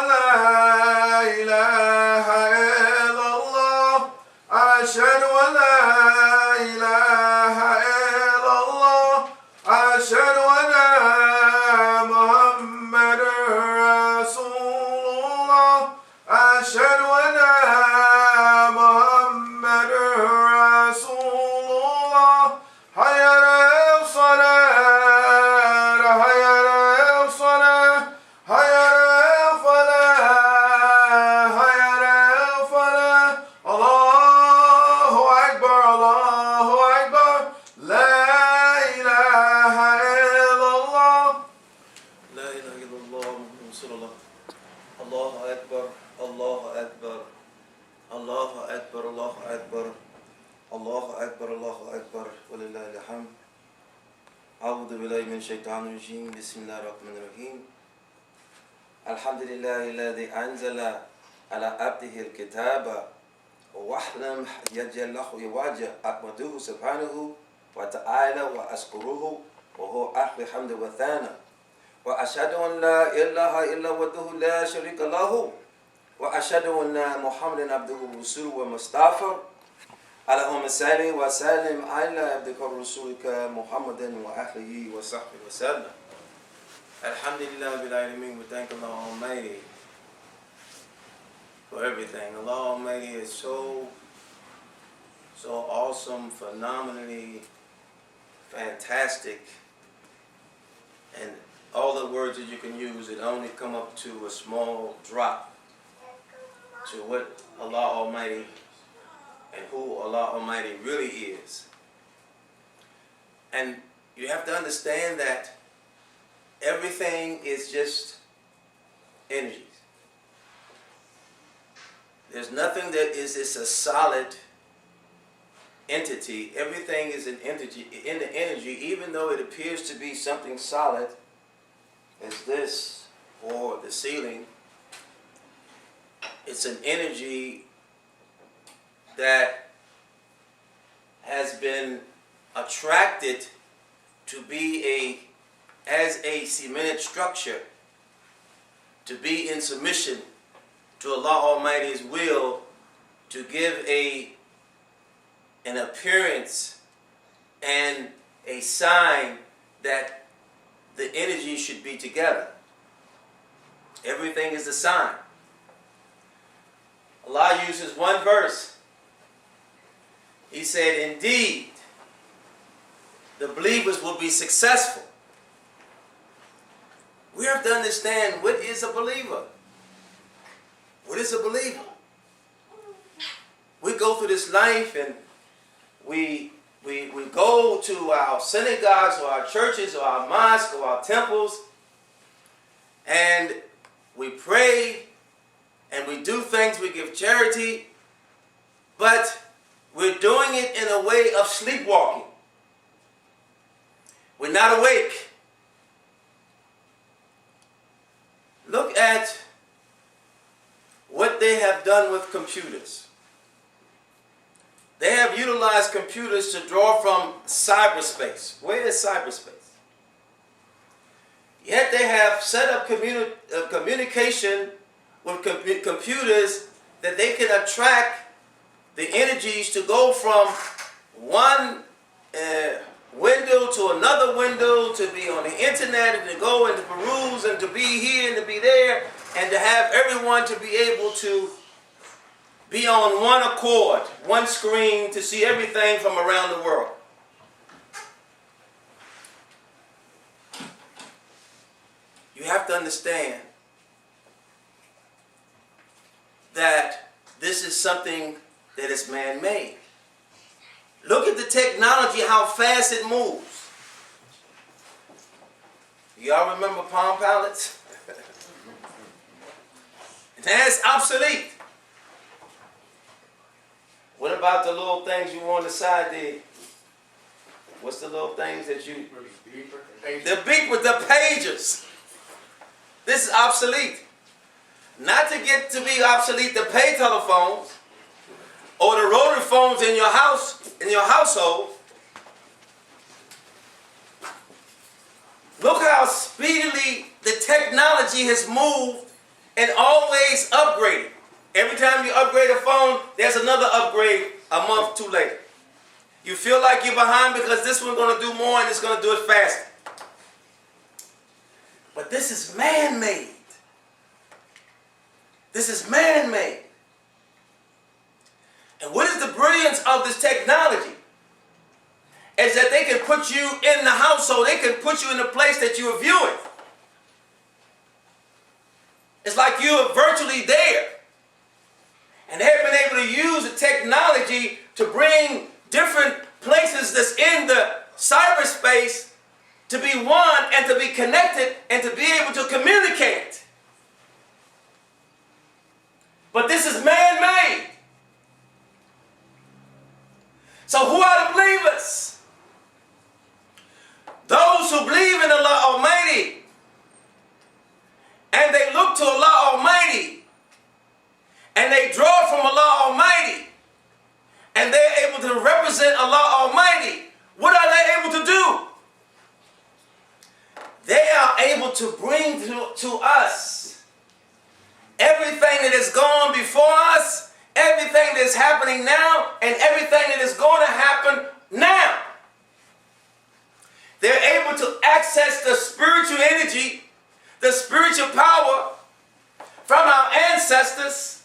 لا إله إلا الله أشهد أن لا إله إلا الله أشهد أن محمد رسول الله أشهد أن محمد رسول الله حي على الصلاة حي على الصلاة حي على الفلاح حي على الفلاح الله أكبر الله أكبر لا إله إلا الله لا إله إلا الله محمد رسول الله الله أكبر الله أكبر الله أكبر الله أكبر الله أكبر الله أكبر ولله الحمد أعوذ بالله من الشيطان الرجيم بسم الله الرحمن الرحيم الحمد لله الذي أنزل على عبده الكتاب واحلم يجعل له يواجه أحمده سبحانه وتعالى وأشكره وهو أهل الحمد والثناء وأشهد أن لا إله إلا وحده لا شريك له وأشهد أن محمدا عبده ورسوله ومصطفى اللهم صل وسلم على عبدك ورسولك محمد وأهله وصحبه وسلم. Alhamdulillah bil alamin. We thank Allah Almighty for everything. Allah Almighty is so awesome, phenomenally fantastic, and all the words that you can use, it only come up to a small drop to what Allah Almighty and who Allah Almighty really is. And you have to understand that everything is just energies. There's nothing that is a solid entity. Everything is an entity in the energy, even though it appears to be something solid as this or the ceiling. It's an energy that has been attracted to be as a cemented structure, to be in submission to Allah Almighty's will, to give an appearance and a sign that the energy should be together. Everything is a sign. Allah uses one verse. He said, indeed, the believers will be successful. We have to understand, what is a believer? What is a believer? We go through this life and we go to our synagogues or our churches or our mosques or our temples, and we pray and we do things, we give charity, but we're doing it in a way of sleepwalking. We're not awake. Look at what they have done with computers. They have utilized computers to draw from cyberspace. Where is cyberspace? Yet they have set up communication with computers that they can attract the energies to go from one window to another window, to be on the internet and to go and to peruse and to be here and to be there, and to have everyone to be able to be on one accord, one screen, to see everything from around the world. You have to understand that this is something that is man-made. Look at the technology, how fast it moves. Y'all remember Palm Pilots? That's obsolete. What about the little things you on the side there? What's the little things that you... The beepers, the pagers. This is obsolete. Not to get to be obsolete, the pay telephones or the rotary phones in your house, in your household. Look how speedily the technology has moved and always upgrading. Every time you upgrade a phone, there's another upgrade a month too late. You feel like you're behind because this one's going to do more and it's going to do it faster. But this is man-made. This is man-made. And what is the brilliance of this technology? Is that they can put you in the household. They can put you in the place that you are viewing. It's like you are virtually there. And they've been able to use the technology to bring different places that's in the cyberspace to be one and to be connected and to be able to communicate. But this is man-made. So who are the believers? Those who believe in Allah Almighty and they look to Allah Almighty and they draw from Allah Almighty and they're able to represent Allah Almighty. What are they able to do? They are able to bring to us everything that has gone before us, everything that's happening now, and everything that is going to happen now. They're able to access the spiritual energy, the spiritual power from our ancestors,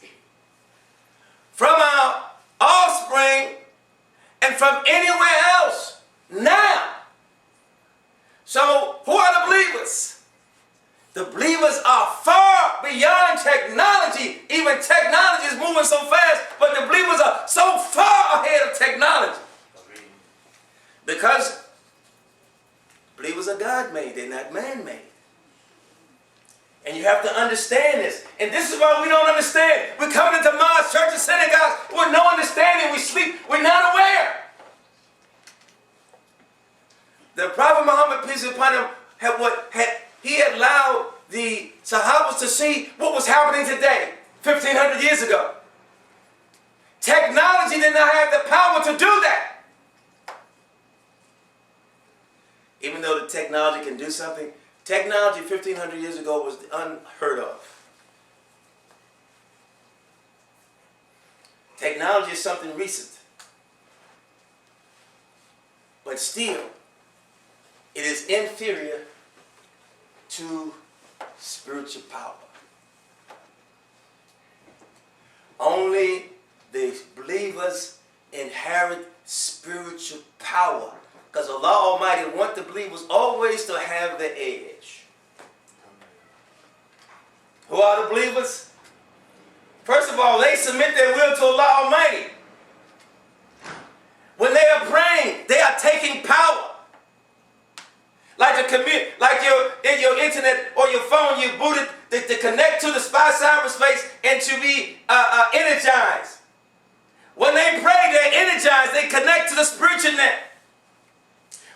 from our offspring, and from anywhere else now. So, who are the believers? The believers are far beyond technology. Even technology is moving so fast, but the believers are so far ahead of technology. Because believers are God-made, they're not man-made. And you have to understand this. And this is why we don't understand. We're coming into mosques, churches, synagogues with no understanding. We sleep, we're not aware. The Prophet Muhammad, peace be upon him, he had allowed the Sahabas to see what was happening today, 1,500 years ago. Technology did not have the power to do that. Even though the technology can do something, technology 1,500 years ago was unheard of. Technology is something recent. But still, it is inferior to spiritual power. Only the believers inherit spiritual power. Because Allah Almighty wants the believers always to have the edge. Who are the believers? First of all, they submit their will to Allah Almighty. When they are praying, they are taking power. Like in your internet or your phone, you boot it to connect to the cyberspace and to be energized. When they pray, they're energized. They connect to the spiritual net.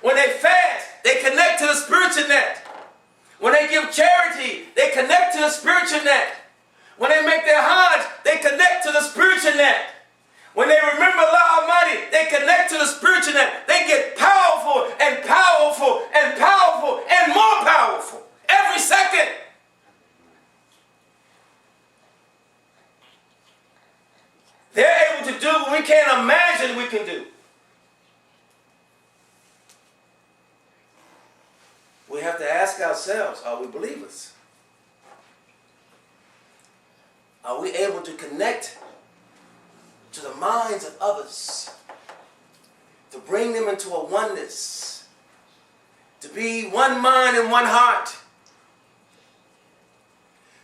When they fast, they connect to the spiritual net. When they give charity, they connect to the spiritual net. When they make their Hajj, they connect to the spiritual net. When they remember Allah Almighty, they connect to the spiritual net. They get powerful and powerful and powerful and more powerful every second. They're able to do what we can't imagine we can do. We have to ask ourselves, are we believers? Are we able to connect to the minds of others, to bring them into a oneness, to be one mind and one heart,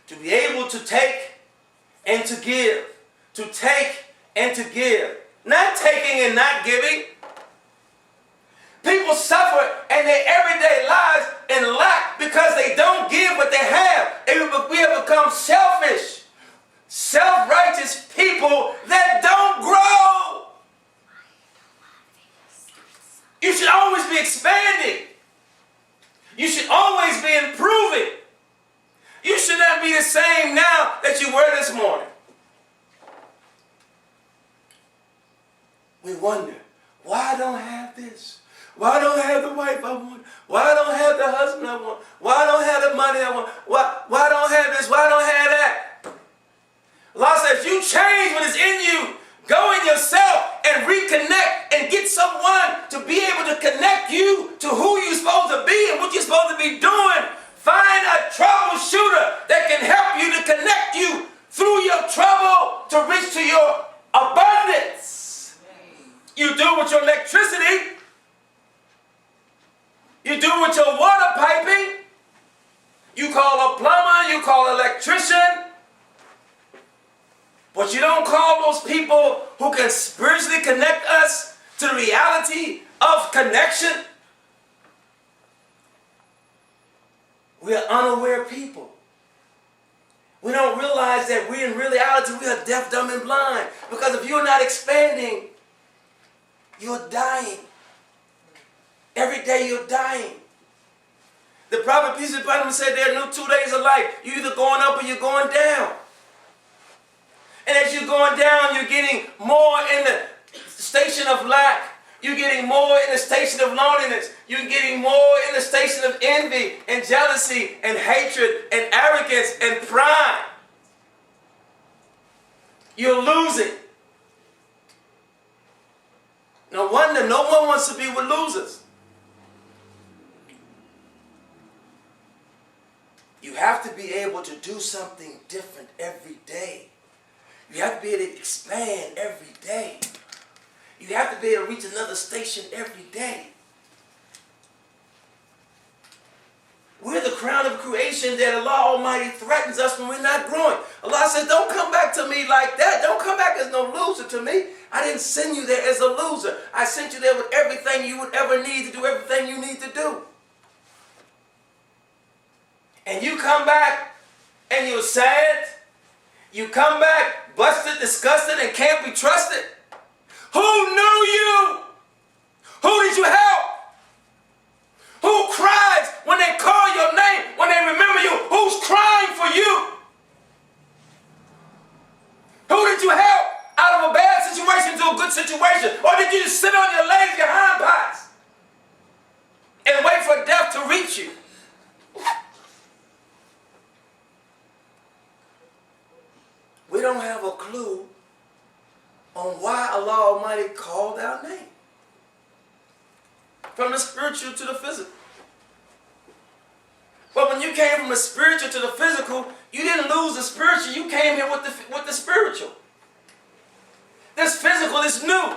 to be able to take and to give, to take and to give, not taking and not giving. People suffer in their everyday lives in lack because they don't give what they have. We have become selfish, self-righteous people that don't grow. You should always be expanding. You should always be improving. You should not be the same now that you were this morning. We wonder, why I don't have this? Why I don't have the wife I want? Why I don't have the husband I want? Why I don't have the money I want? Why I don't have this? Why I don't have that? to your abundance. You do with your electricity. You do with your water piping. You call a plumber, you call an electrician. But you don't call those people who can spiritually connect us to the reality of connection. We are unaware people. We don't realize that we in reality, we are deaf, dumb, and blind. Because if you're not expanding, you're dying. Every day you're dying. The prophet, peace be upon him, said there are no 2 days of life. You're either going up or you're going down. And as you're going down, you're getting more in the station of lack. You're getting more in the station of loneliness. You're getting more in the station of envy and jealousy and hatred and arrogance and pride. You're losing. No wonder no one wants to be with losers. You have to be able to do something different every day. You have to be able to expand every day. You have to be able to reach another station every day. We're the crown of creation that Allah Almighty threatens us when we're not growing. Allah says, don't come back to me like that. Don't come back as no loser to me. I didn't send you there as a loser. I sent you there with everything you would ever need to do everything you need to do. And you come back and you're sad. You come back busted, disgusted, and can't be trusted. Who knew you? Who did you help? Who cries when they call your name, when they remember you? Who's crying for you? Who did you help out of a bad situation to a good situation? Or did you just sit on your legs, your hind parts, and wait for death to reach you? We don't have a clue on why Allah Almighty called our name. From the spiritual to the physical. But when you came from the spiritual to the physical, you didn't lose the spiritual. You came here with the spiritual. This physical is new.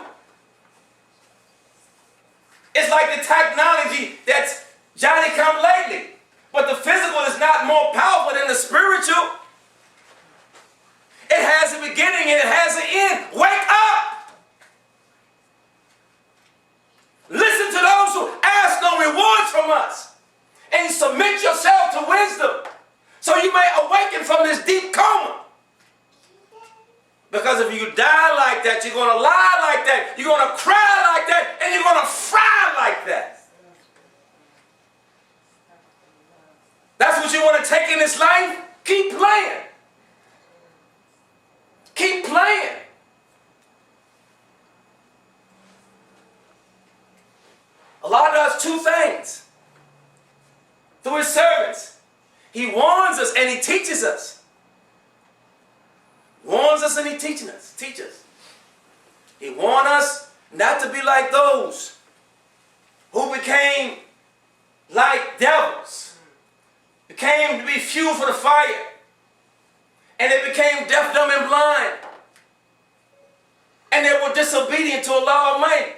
It's like the technology that's Johnny come lately. But the physical is not more powerful than the spiritual. It has a beginning and it has an end. Wake up! Listen to those who ask no rewards from us. And submit yourself to wisdom so you may awaken from this deep coma. Because if you die like that, you're going to lie like that, you're going to cry like that, and you're going to fry like that. That's what you want to take in this life? Keep playing. Keep playing. Allah does two things through His servants. He warns us and He teaches us. Warns us and He teaches us. He warned us not to be like those who became like devils, became to be fuel for the fire, and they became deaf, dumb, and blind, and they were disobedient to Allah Almighty.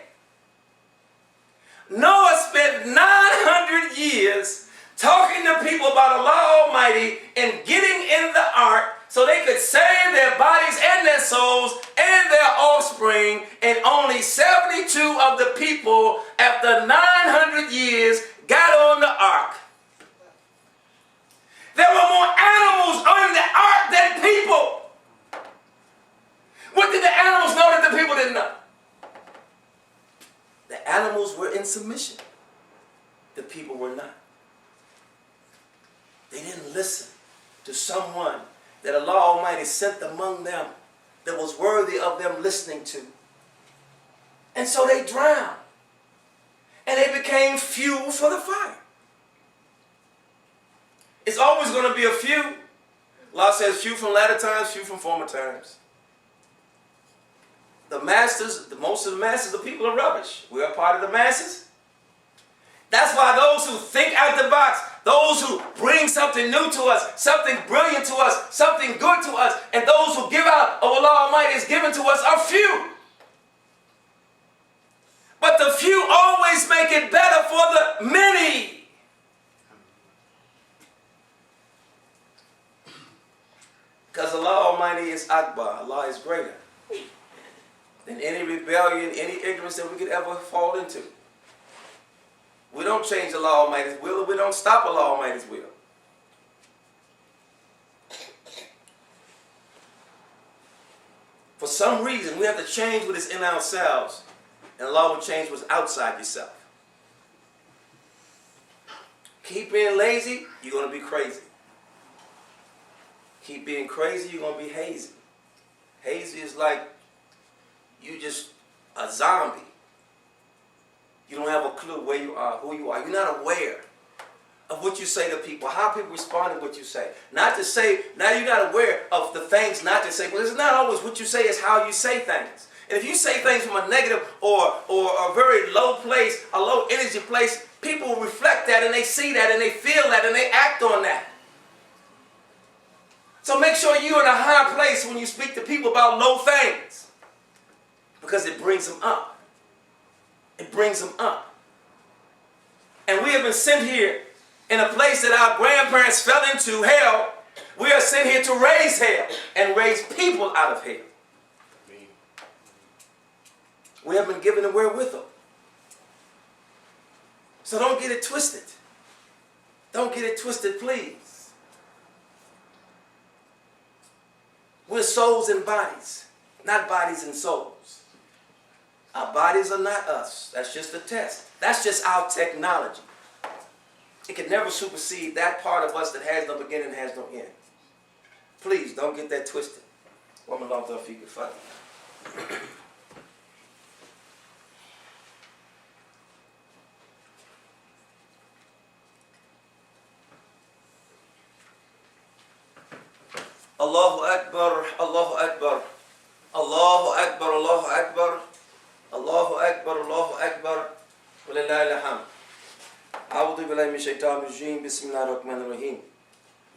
Noah spent 900 years talking to people about Allah Almighty and getting in the ark so they could save their bodies and their souls and their offspring, and only 72 of the people after 900 years got on the ark. There were more animals on the ark than people. What did the animals know that the people didn't know? The animals were in submission. The people were not. They didn't listen to someone that Allah Almighty sent among them that was worthy of them listening to. And so they drowned. And they became fuel for the fire. It's always going to be a few. Allah says few from latter times, few from former times. The masters, most of the masters, the people are rubbish. We are part of the masses. That's why those who think out the box, those who bring something new to us, something brilliant to us, something good to us, and those who give out of Allah Almighty is given to us are few. But the few always make it better for the many. Because Allah Almighty is Akbar. Allah is greater than any rebellion, any ignorance that we could ever fall into. We don't change Allah Almighty's will, we don't stop Allah Almighty's will. For some reason, we have to change what is in ourselves, and Allah will change what's outside yourself. Keep being lazy, you're going to be crazy. Keep being crazy, you're going to be hazy. Hazy is like you just a zombie. You don't have a clue where you are, who you are. You're not aware of what you say to people, how people respond to what you say. Not to say, now you're not aware of the things not to say. Well, it's not always what you say, it's how you say things. And if you say things from a negative or a very low place, a low energy place, people will reflect that and they see that and they feel that and they act on that. So make sure you're in a high place when you speak to people about low things, because it brings them up. It brings them up. And we have been sent here in a place that our grandparents fell into, hell. We are sent here to raise hell and raise people out of hell. We have been given the wherewithal. So don't get it twisted. Don't get it twisted, please. We're souls and bodies, not bodies and souls. Our bodies are not us. That's just a test. That's just our technology. It can never supersede that part of us that has no beginning and has no end. Please don't get that twisted. Allahu Akbar, Allahu Akbar, Allahu Akbar, Allahu Akbar, Allahu Akbar, Allahu Akbar, Walillahi alhamd. A'udhu billahi min shaitan rajim, bismillahir rahmanir rahim.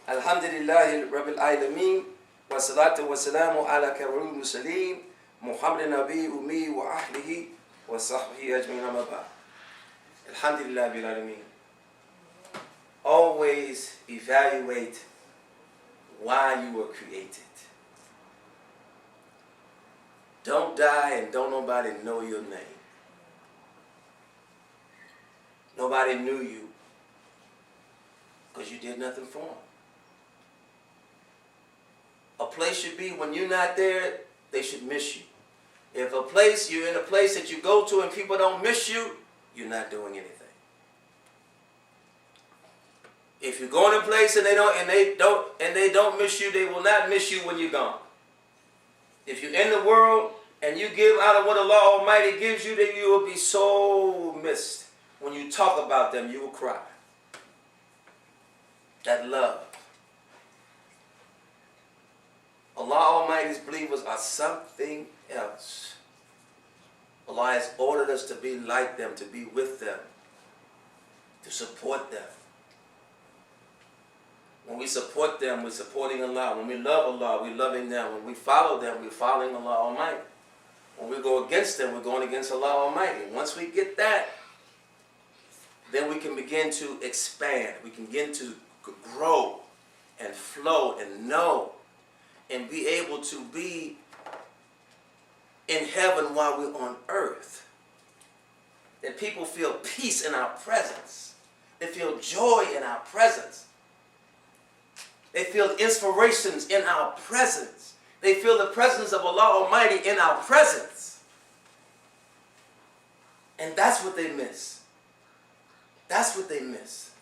Alhamdulillahi rabbil alamin, wa salatu wa salamu ala karim mursaleen, Muhammad nabi ummi wa ahlihi wa sahbihi ajmain amma ba'd. Alhamdulillahi rabbil alamin. Always evaluate why you were created. Don't die and don't nobody know your name. Nobody knew you because you did nothing for them. A place should be, when you're not there, they should miss you. If you're in a place that you go to and people don't miss you, you're not doing anything. If you go in a place and they don't miss you, they will not miss you when you're gone. If you're in the world and you give out of what Allah Almighty gives you, then you will be so missed. When you talk about them, you will cry. That love. Allah Almighty's believers are something else. Allah has ordered us to be like them, to be with them, to support them. When we support them, we're supporting Allah. When we love Allah, we're loving them. When we follow them, we're following Allah Almighty. When we go against them, we're going against Allah Almighty. Once we get that, then we can begin to expand. We can begin to grow and flow and know and be able to be in heaven while we're on earth. That people feel peace in our presence. They feel joy in our presence. They feel inspirations in our presence. They feel the presence of Allah Almighty in our presence. And that's what they miss. That's what they miss.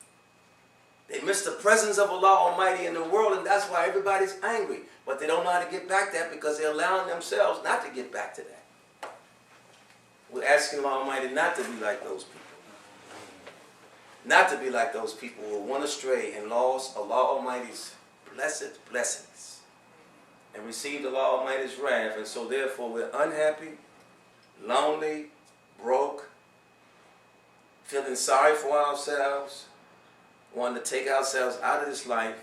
They miss the presence of Allah Almighty in the world, and that's why everybody's angry. But they don't know how to get back that, because they're allowing themselves not to get back to that. We're asking Allah Almighty not to be like those people. Not to be like those people who went astray and lost Allah Almighty's blessed blessings and received Allah Almighty's wrath, and so therefore we're unhappy, lonely, broke, feeling sorry for ourselves, wanting to take ourselves out of this life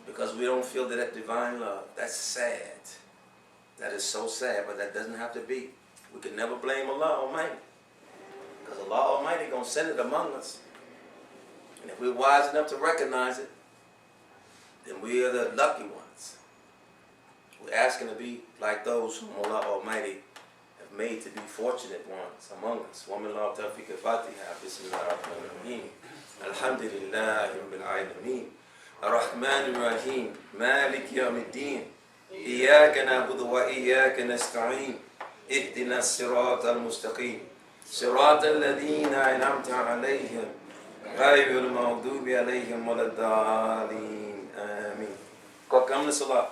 because we don't feel that divine love. That's sad. That is so sad, but that doesn't have to be. We can never blame Allah Almighty, because Allah Almighty going to send it among us. And if we're wise enough to recognize it, then we are the lucky ones. We're asking to be like those whom Allah Almighty have made to be fortunate ones among us. Wa min Allah tawfiq al-Fatiha. Bismillahirrahmanirrahim. Alhamdulillahi Rabbil Alameen. Ar-Rahman Ar-Rahim. Malik Yawmiddin. إياك نعبد وإياك نستعين اهدنا الصراط المستقيم صراط الذين أنعمت عليهم غير المغضوب عليهم ولا الضالين آمين. Come to Salah.